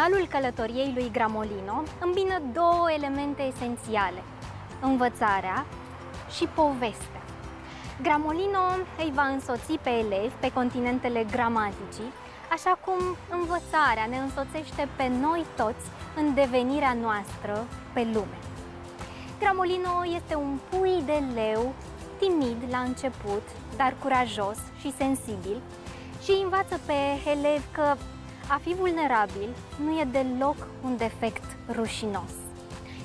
Jurnalul călătoriei lui Gramolino îmbină două elemente esențiale: învățarea și povestea. Gramolino îi va însoți pe elevi pe continentele gramaticii, așa cum învățarea ne însoțește pe noi toți în devenirea noastră pe lume. Gramolino este un pui de leu, timid la început, dar curajos și sensibil, și învață pe elevi că a fi vulnerabil nu e deloc un defect rușinos,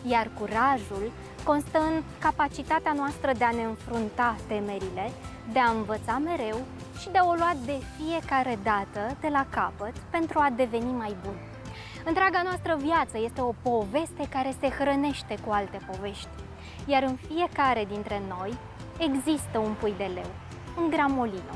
iar curajul constă în capacitatea noastră de a ne înfrunta temerile, de a învăța mereu și de a o lua de fiecare dată de la capăt pentru a deveni mai bun. Întreaga noastră viață este o poveste care se hrănește cu alte povești, iar în fiecare dintre noi există un pui de leu, un Gramolino.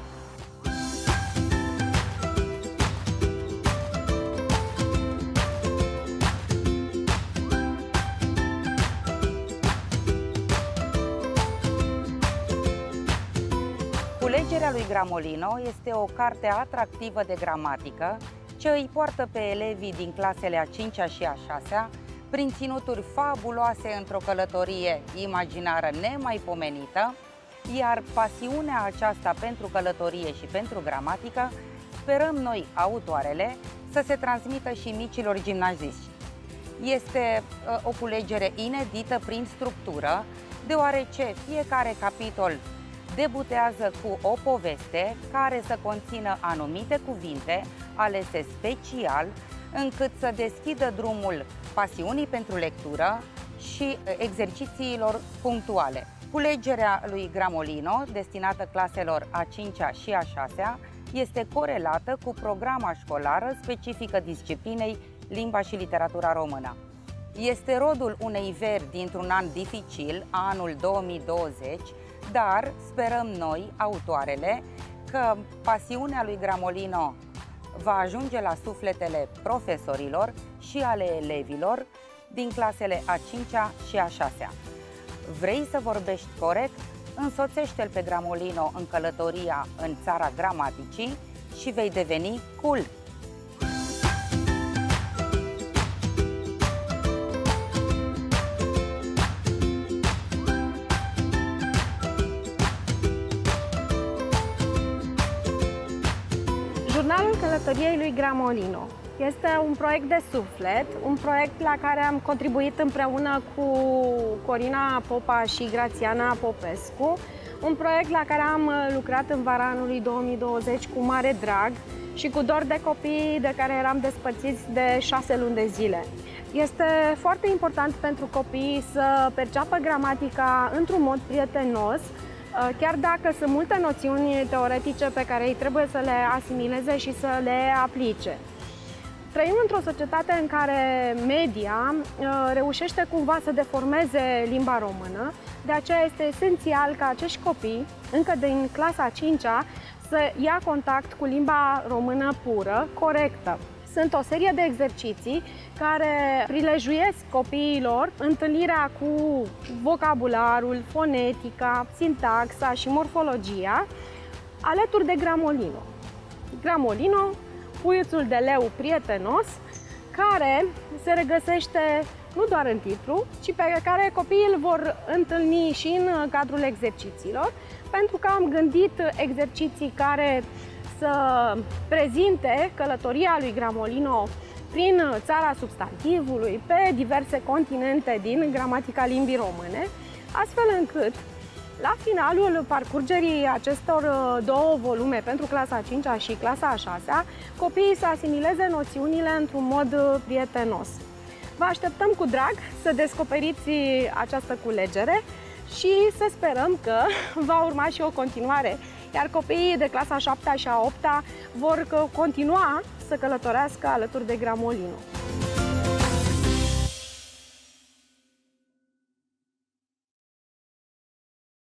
Culegerea lui Gramolino este o carte atractivă de gramatică ce îi poartă pe elevii din clasele a 5-a și a 6-a prin ținuturi fabuloase într-o călătorie imaginară nemaipomenită, iar pasiunea aceasta pentru călătorie și pentru gramatică sperăm noi, autoarele, să se transmită și micilor gimnaziști. Este o culegere inedită prin structură, deoarece fiecare capitol debutează cu o poveste care să conțină anumite cuvinte alese special, încât să deschidă drumul pasiunii pentru lectură și exercițiilor punctuale. Culegerea lui Gramolino, destinată claselor a 5-a și a 6-a, este corelată cu programa școlară specifică disciplinei limba și literatura română. Este rodul unei veri dintr-un an dificil, anul 2020, dar sperăm noi, autoarele, că pasiunea lui Gramolino va ajunge la sufletele profesorilor și ale elevilor din clasele a 5-a și a 6-a. Vrei să vorbești corect? Însoțește-l pe Gramolino în călătoria în țara gramaticii și vei deveni cool! Jurnalul călătoriei lui Gramolino este un proiect de suflet, un proiect la care am contribuit împreună cu Corina Popa și Grațiana Popescu, un proiect la care am lucrat în vara anului 2020 cu mare drag și cu dor de copii de care eram despărțiți de 6 luni de zile. Este foarte important pentru copii să perceapă gramatica într-un mod prietenos, chiar dacă sunt multe noțiuni teoretice pe care ei trebuie să le asimileze și să le aplice. Trăim într-o societate în care media reușește cumva să deformeze limba română, de aceea este esențial ca acești copii, încă din clasa a 5-a, să ia contact cu limba română pură, corectă. Sunt o serie de exerciții care prilejuiesc copiilor întâlnirea cu vocabularul, fonetica, sintaxa și morfologia, alături de Gramolino. Gramolino, puiuțul de leu prietenos, care se regăsește nu doar în titlu, ci pe care copiii îl vor întâlni și în cadrul exercițiilor, pentru că am gândit exerciții care să prezinte călătoria lui Gramolino prin țara substantivului, pe diverse continente din gramatica limbii române, astfel încât la finalul parcurgerii acestor două volume pentru clasa a 5-a și clasa a 6-a, copiii să asimileze noțiunile într-un mod prietenos. Vă așteptăm cu drag să descoperiți această culegere și să sperăm că va urma și o continuare, iar copiii de clasa a 7-a și a 8-a vor continua să călătorească alături de Gramolino.